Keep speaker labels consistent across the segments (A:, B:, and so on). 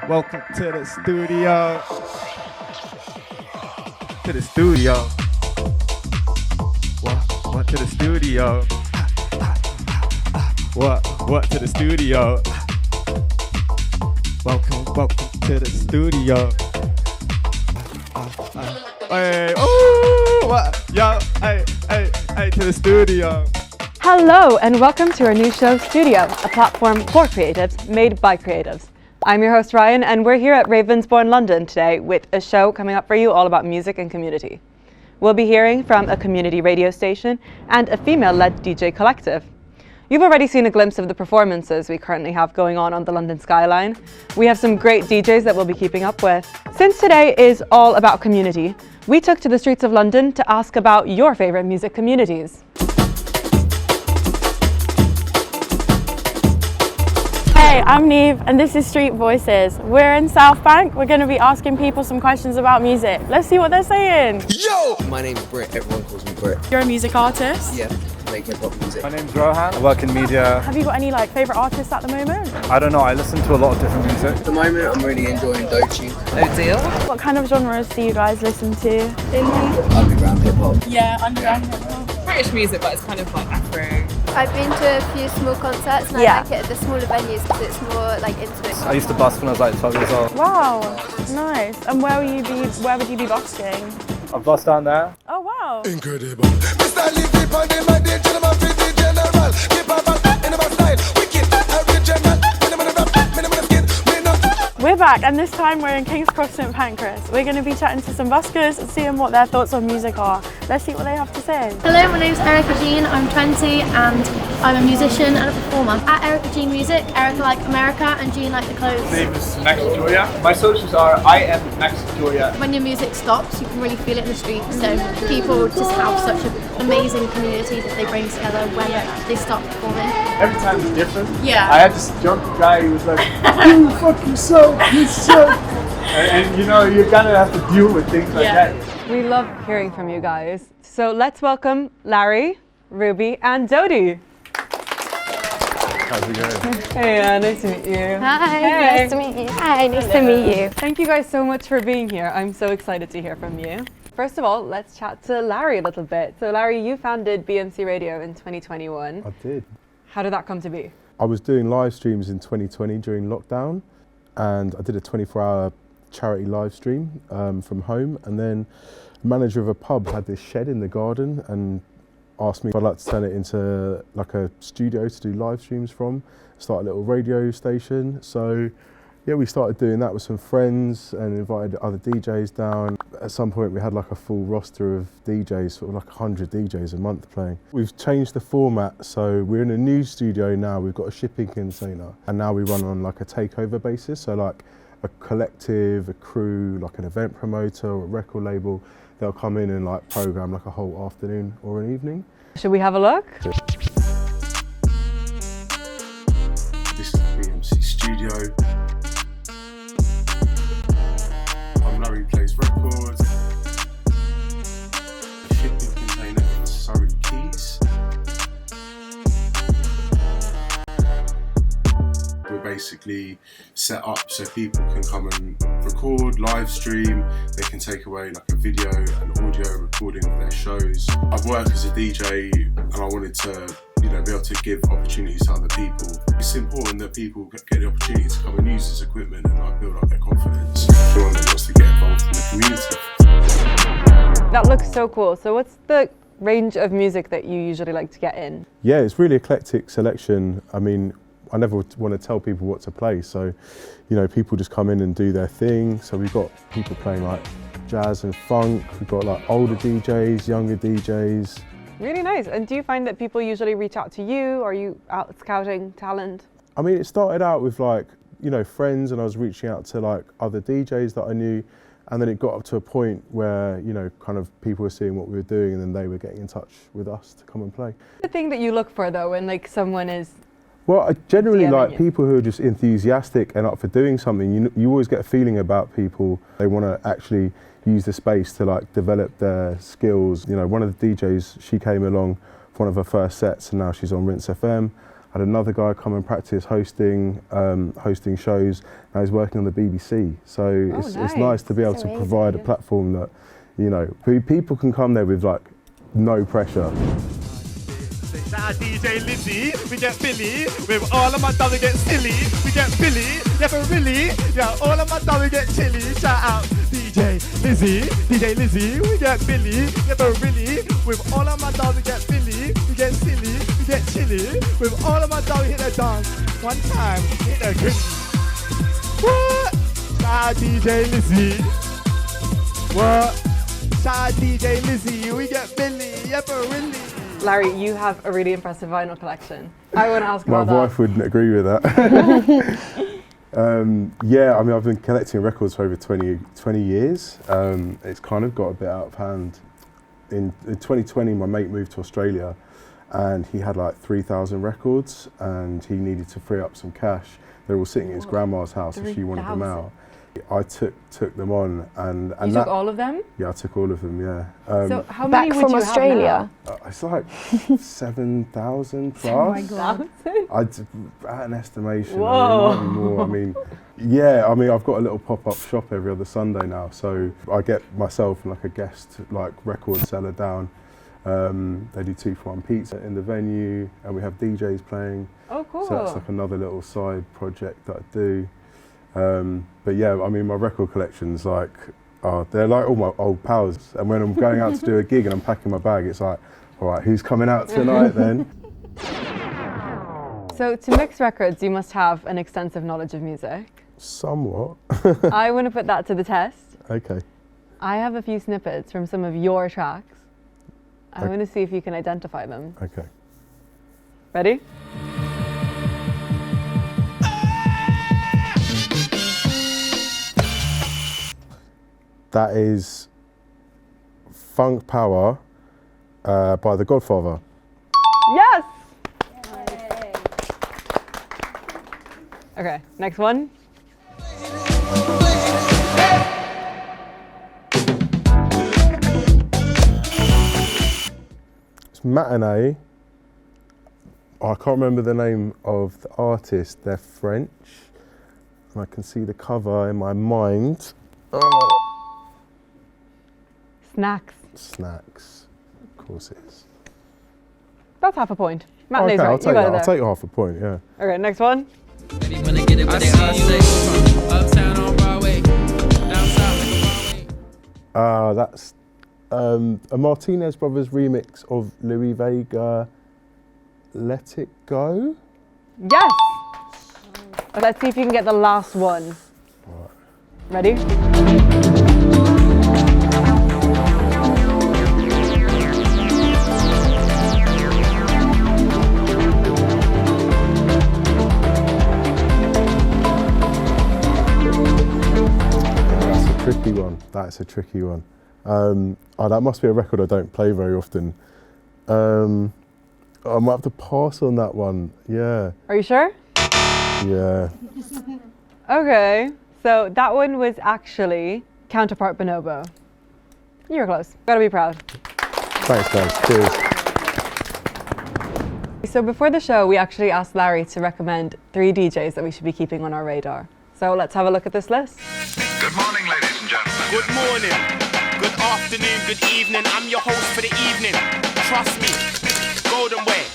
A: Welcome to the studio. To the studio. What to the studio? What to the studio? Welcome to the studio. Hey, oh, what? Yo, hey, to the studio.
B: Hello, and welcome to our new show, Studio, a platform for creatives, made by creatives. I'm your host, Ryan, and we're here at Ravensbourne, London today with a show coming up for you all about music and community. We'll be hearing from a community radio station and a female-led DJ collective. You've already seen a glimpse of the performances we currently have going on the London skyline. We have some great DJs that we'll be keeping up with. Since today is all about community, we took to the streets of London to ask about your favorite music communities.
C: Hey, I'm Neve and this is Street Voices. We're in South Bank. We're going to be asking people some questions about music. Let's see what they're saying.
D: Yo! My name's Britt. Everyone calls me Britt.
C: You're a music artist?
D: Yeah, make hip-hop music.
E: My name's Rohan. I work in media.
C: Have you got any favourite artists at the moment?
E: I don't know, I listen to a lot of different music.
D: At the moment, I'm really enjoying Doechii. Odile.
C: What kind of genres do you guys listen to? Indie?
D: Underground hip-hop.
C: Yeah, underground hip-hop.
F: British music, but it's kind of like Afro.
G: I've been to a few small concerts and I like it at the smaller venues because it's more intimate.
E: I used to busk when I was 12 years old.
C: Wow, nice. And where would you be busking?
E: I've busked down there.
C: Oh wow.
H: Incredible. Mr. Livy Pandey, my dear gentleman, pretty general. Keep up in my style. Wicked, original. Minimum skin.
C: We're back, and this time we're in King's Cross St Pancras. We're going to be chatting to some buskers and seeing what their thoughts on music are. Let's see what they have to say.
I: Hello, my name's Erica Jean. I'm 20 and I'm a musician and a performer. At Erica Jean Music, Erica like America and Jean like the clothes.
E: My name is Max Joya. My socials are I am Max Joya.
I: When your music stops, you can really feel it in the streets. So people just have such an amazing community that they bring together when they start performing.
E: Every time it's different.
I: Yeah.
E: I had this drunk guy who was like, you fucking suck, you suck. And you know, you're gonna have to deal with things like that.
B: We love hearing from you guys. So let's welcome Larry, Ruby, and Dodie.
E: How's it going?
B: Hey, nice to meet you.
G: Hi,
B: Hey.
G: nice to meet you. Hi, nice to meet you.
B: Thank you guys so much for being here. I'm so excited to hear from you. First of all, let's chat to Larry a little bit. So Larry, you founded BMC Radio in 2021.
J: I did.
B: How did that come to be?
J: I was doing live streams in 2020 during lockdown, and I did a 24-hour charity live stream from home, and then the manager of a pub had this shed in the garden and asked me if I'd like to turn it into a studio to do live streams from, start a little radio station. So yeah, we started doing that with some friends and invited other DJs down. At some point we had a full roster of DJs, sort of 100 DJs a month playing. We've changed the format, so we're in a new studio now. We've got a shipping container, and now we run on a takeover basis. So a collective, a crew, an event promoter or a record label, they'll come in and program a whole afternoon or an evening.
B: Should we have a look?
J: This is BMC Studio. I'm Larry Plays Records. A shipping container in Surrey Keys. We're basically set up so people can come and record, live stream. They can take away a video and audio recording of their shows. I've worked as a DJ and I wanted to be able to give opportunities to other people. It's important that people get the opportunity to come and use this equipment and build up their confidence. Everyone that wants to get involved in the community.
B: That looks so cool. So what's the range of music that you usually like to get in?
J: Yeah, it's really eclectic selection. I mean, I never want to tell people what to play, so people just come in and do their thing. So we've got people playing jazz and funk, we've got older DJs, younger DJs.
B: Really nice. And do you find that people usually reach out to you? Are you out scouting talent?
J: I mean, it started out with friends, and I was reaching out to other DJs that I knew, and then it got up to a point where people were seeing what we were doing, and then they were getting in touch with us to come and play.
B: The thing that you look for though when someone is
J: Well, I generally
B: DMing
J: like
B: you.
J: people who are just enthusiastic and up for doing something. You always get a feeling about people, they want to actually use the space to develop their skills. One of the DJs, she came along for one of her first sets and now she's on Rinse FM. had another guy come and practice hosting shows. Now he's working on the BBC. So it's nice to be able to provide a platform that, you know, people can come there with like no pressure.
A: Shout out DJ Lizzie, we get Billy. With all of my done we get silly. We get Billy, yeah but really. Yeah, all of my done we get chilly. Shout out DJ Lizzie, we get Billy. Yeah but really. With all of my done we get Billy. We get silly, we get chilly. With all of my done we hit the dance. One time, hit the gritty. What? Shout out DJ Lizzie. What? Shout out DJ Lizzie, we get Billy. Yeah but really.
B: Larry, you have a really impressive vinyl collection. I want to ask
J: My
B: about that.
J: wife wouldn't agree with that. Yeah, I mean, I've been collecting records for over 20 years. It's kind of got a bit out of hand. In 2020, my mate moved to Australia and he had like 3,000 records and he needed to free up some cash. They were all sitting at his grandma's house and she wanted them out. I took them on and
B: you took all of them?
J: Yeah, I took all of them, yeah.
B: So how many would
G: from
B: you
G: Australia?
B: have now?
J: It's like 7,000 plus.
B: Oh my God.
J: At an estimation.
B: Whoa.
J: I mean, it might be more. I mean, yeah, I mean, I've got a little pop-up shop every other Sunday now, so I get myself and like a guest like record seller down. They do 2-for-1 pizza in the venue and we have DJs playing.
B: Oh, cool.
J: So that's like another little side project that I do. But yeah, I mean, my record collection's like, they're like all my old pals. And when I'm going out to do a gig and I'm packing my bag, it's like, all right, who's coming out tonight then?
B: So to mix records, you must have an extensive knowledge of music.
J: Somewhat.
B: I want to put that to the test.
J: Okay.
B: I have a few snippets from some of your tracks. I want to see if you can identify them.
J: Okay.
B: Ready?
J: That is Funk Power by The Godfather.
B: Yes! Okay, next one.
J: It's Matinee. I can't remember the name of the artist. They're French. And I can see the cover in my mind. Oh.
B: Snacks.
J: Snacks. Of course it is.
B: That's half a point. Matinee's
J: Okay,
B: right.
J: I'll take
B: You got
J: that.
B: it there.
J: I'll take half a point, yeah.
B: Okay, next one.
J: That's a Martinez Brothers remix of Louis Vega, Let It Go.
B: Yes! Let's see if you can get the last one. Ready?
J: Tricky one. That's a tricky one. That must be a record I don't play very often. I might have to pass on that one. Yeah.
B: Are you sure?
J: Yeah.
B: Okay, so that one was actually Counterpart Bonobo. You were close. Gotta be proud.
J: Thanks, guys. Cheers.
B: So before the show, we actually asked Larry to recommend 3 DJs that we should be keeping on our radar. So let's have a look at this list.
H: Good morning, ladies and gentlemen.
K: Good morning, good afternoon, good evening. I'm your host for the evening. Trust me, Golden Way.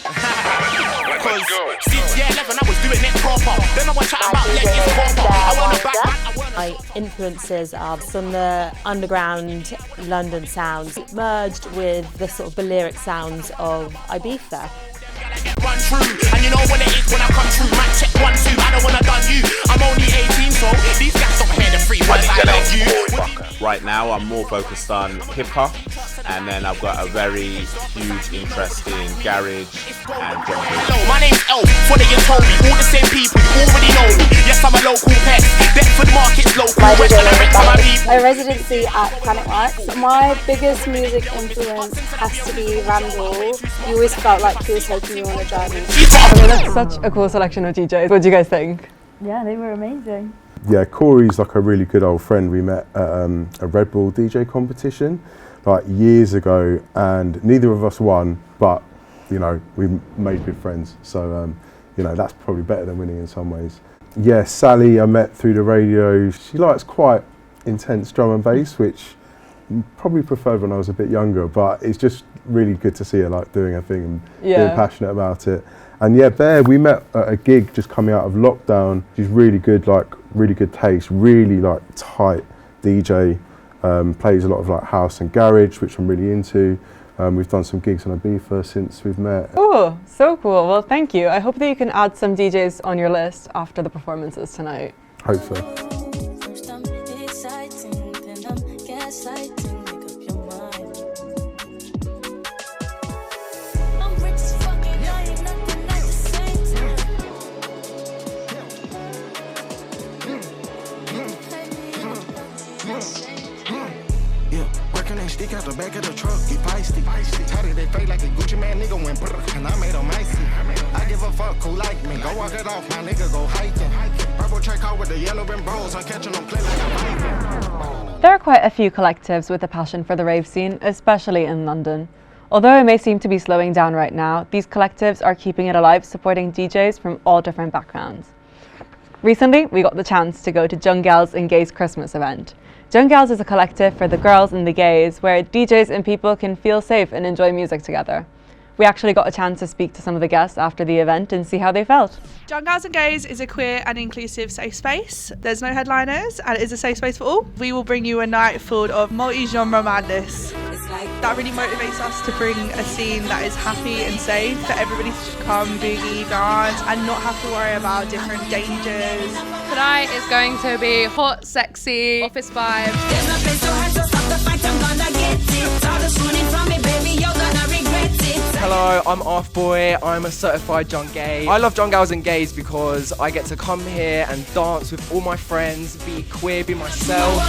K: Because since year 11 I was doing it proper. Then I was chatting about leggings proper. I want to back.
L: My influences are from the underground London sounds merged with the sort of Balearic sounds of Ibiza.
K: Run through, and you know when it is when I come through. Man, check 1, 2, I don't wanna done you. I'm only 18, so these guys don't hear the free words I love you.
M: Right now I'm more focused on hip hop, and then I've got a very huge interest in garage and drum and bass.
K: Hello, my name's Elf, funny you told me. All the same people, you already know me. Yes, I'm a local pet. Deptford Market's local.
N: My residency at Planet Wax. My biggest music influence has to be Randall. You always felt like he was taking you on a journey.
B: Okay, that's such a cool selection of DJs. What do you guys think?
C: Yeah, they were amazing.
J: Yeah, Corey's like a really good old friend. We met at a Red Bull DJ competition like years ago, and neither of us won, but you know, we made good friends. So you know, that's probably better than winning in some ways. Yeah, Sally I met through the radio. She likes quite intense drum and bass, which I probably preferred when I was a bit younger, but it's just really good to see her like doing her thing and being passionate about it. And yeah, Bear, we met at a gig just coming out of lockdown. She's really good, like really good taste, really like tight DJ, plays a lot of like house and garage, which I'm really into. We've done some gigs on Ibiza since we've met.
B: Oh, so cool. Well, thank you. I hope that you can add some DJs on your list after the performances tonight.
J: Hope so.
H: Stick out the back of the truck, get feisty. Tatted that fake like a Gucci man, nigga went brr, and I made him icy. I give a fuck who like me, go walk it off, my nigga go hiking. Purple check out with the yellow rim bros, I'm catching them clear like a Viking.
B: There are quite a few collectives with a passion for the rave scene, especially in London. Although it may seem to be slowing down right now, these collectives are keeping it alive, supporting DJs from all different backgrounds. Recently, we got the chance to go to Young Gals and Gays Christmas event. Young Gals is a collective for the girls and the gays where DJs and people can feel safe and enjoy music together. We actually got a chance to speak to some of the guests after the event and see how they felt.
O: Young Gals and Gays is a queer and inclusive safe space. There's no headliners and it is a safe space for all. We will bring you a night full of multi-genre madness. That really motivates us to bring a scene that is happy and safe for everybody to just come, boogie, dance and not have to worry about different dangers.
P: Tonight is going to be hot, sexy, office vibes.
Q: Hello, I'm Off Boy. I'm a certified Young Gay. I love Young Gals and Gays because I get to come here and dance with all my friends, be queer, be myself.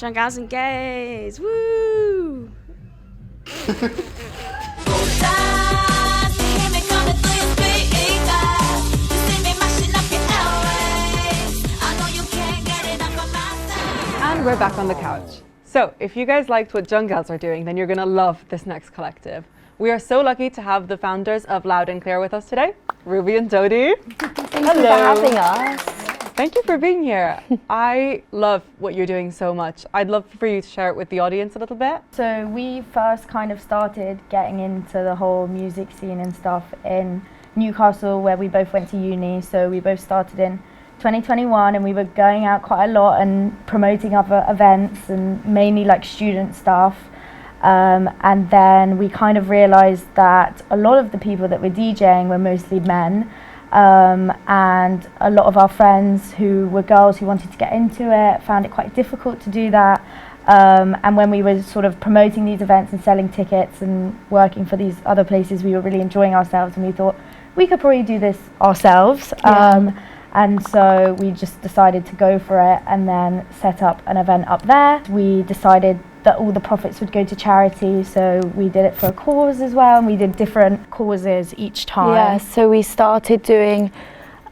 C: Young Gals and Gays, woo!
B: And we're back on the couch. So if you guys liked what Young Gals are doing, then you're gonna love this next collective. We are so lucky to have the founders of Loud and Clear with us today, Ruby and Dodie.
N: Thank you for having us.
B: Thank you for being here. I love what you're doing so much. I'd love for you to share it with the audience a little bit.
N: So we first kind of started getting into the whole music scene and stuff in Newcastle, where we both went to uni. So we both started in 2021 and we were going out quite a lot and promoting other events and mainly like student stuff. And then we kind of realized that a lot of the people that were DJing were mostly men. And a lot of our friends who were girls who wanted to get into it found it quite difficult to do that. And when we were sort of promoting these events and selling tickets and working for these other places, we were really enjoying ourselves and we thought we could probably do this ourselves. And so we just decided to go for it and then set up an event up there. We decided that all the profits would go to charity, so we did it for a cause as well, and we did different causes each time.
R: Yeah, so we started doing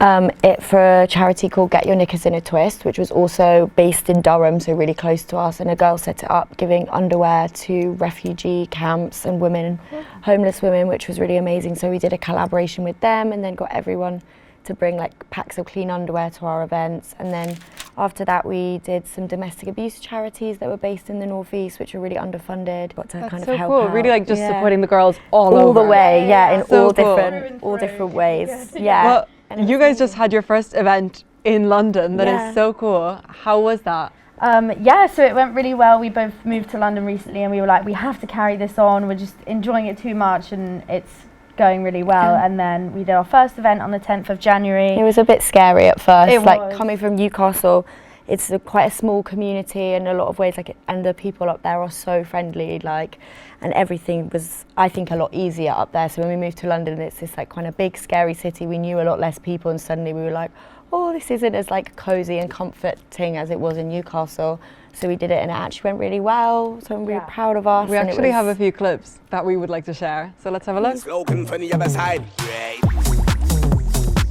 R: it for a charity called Get Your Knickers in a Twist, which was also based in Durham, so really close to us, and a girl set it up giving underwear to refugee camps and women, homeless women, which was really amazing. So we did a collaboration with them and then got everyone to bring like packs of clean underwear to our events. And then after that we did some domestic abuse charities that were based in the northeast, which were really underfunded. Got to kind of help
B: cool.
R: out.
B: Really like just supporting the girls all over.
R: the way, yeah, in
B: So
R: all
B: cool.
R: different ways. Yeah.
B: Well, you guys just had your first event in London. That is so cool. How was that?
N: Yeah, so it went really well. We both moved to London recently and we were like, we have to carry this on. We're just enjoying it too much and it's going really well. And then we did our first event on the 10th of January.
R: It was a bit scary at first,
N: It
R: like
N: was.
R: coming from Newcastle. It's quite a small community in a lot of ways, and the people up there are so friendly, and everything was, I think, a lot easier up there. So when we moved to London, it's this like kind of big, scary city. We knew a lot less people, and suddenly we were like, oh, this isn't as like cozy and comforting as it was in Newcastle. So we did it, and it actually went really well. So I'm really proud of us.
B: We actually have a few clips that we would like to share. So let's have a look.
K: Slogan from the other side.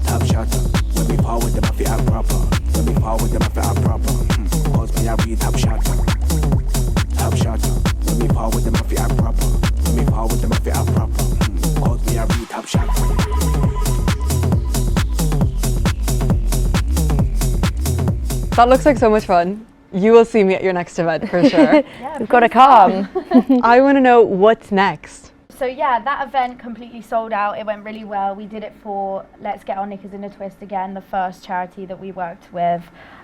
K: Top shot. When we power them up, I'm proper. When we power them up, I'm proper. Cause me, I be top shot. Top shot.
H: When me par with the mafia act proper. When me par with the mafia act proper. Calls me a retap shack.
B: That looks like so much fun. You will see me at your next event for sure.
N: We've got to come.
B: I want to know what's next.
N: So yeah, that event completely sold out. It went really well. We did it for Let's Get Our Knickers in a Twist again, the first charity that we worked with.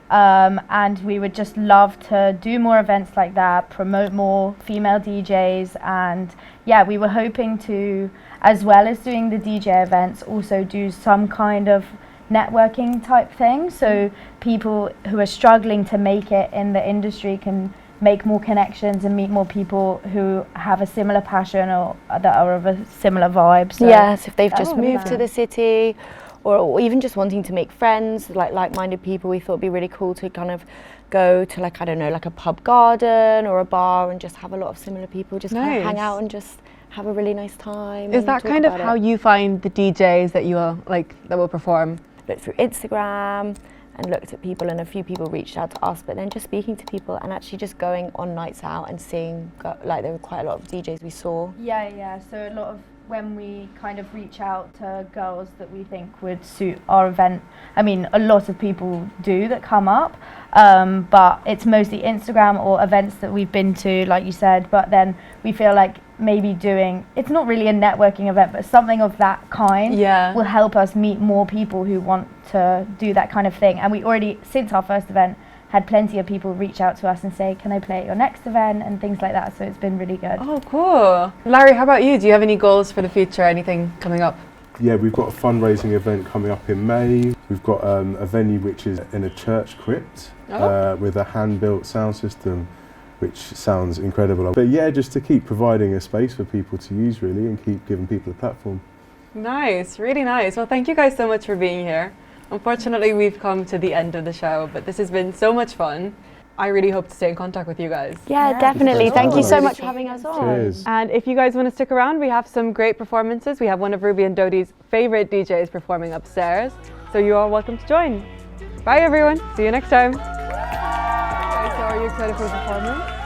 N: And we would just love to do more events like that, promote more female DJs, and yeah, we were hoping to, as well as doing the DJ events, also do some kind of networking type thing, so people who are struggling to make it in the industry can make more connections and meet more people who have a similar passion or that are of a similar vibe. So
R: yes, if they've just moved to the city, or even just wanting to make friends, like-minded people, we thought it'd be really cool to kind of go to like, I don't know, like a pub garden or a bar and just have a lot of similar people, just kind of hang out and just have a really nice time.
B: Is that kind of how you find the DJs that you that will perform?
R: Looked through Instagram and looked at people, and a few people reached out to us, but then just speaking to people and actually just going on nights out and seeing, like there were quite a lot of DJs we saw.
N: Yeah, so a lot of when we kind of reach out to girls that we think would suit our event, I mean a lot of people do that come up, but it's mostly Instagram or events that we've been to, like you said, but then we feel like maybe doing, it's not really a networking event, but something of that kind will help us meet more people who want to do that kind of thing. And we already, since our first event, had plenty of people reach out to us and say, can I play at your next event and things like that, so it's been really good.
B: Oh, cool. Larry, how about you? Do you have any goals for the future, anything coming up?
J: Yeah, we've got a fundraising event coming up in May. We've got a venue which is in a church crypt with a hand-built sound system, which sounds incredible. But yeah, just to keep providing a space for people to use really and keep giving people a platform.
B: Nice, really nice. Well, thank you guys so much for being here. Unfortunately, we've come to the end of the show, but this has been so much fun. I really hope to stay in contact with you guys.
R: Yeah, definitely. Thank you so much for having us on.
J: Cheers.
B: And if you guys want to stick around, we have some great performances. We have one of Ruby and Dodie's favorite DJs performing upstairs, so you're all welcome to join. Bye everyone, see you next time. Okay, so are you excited for the performance?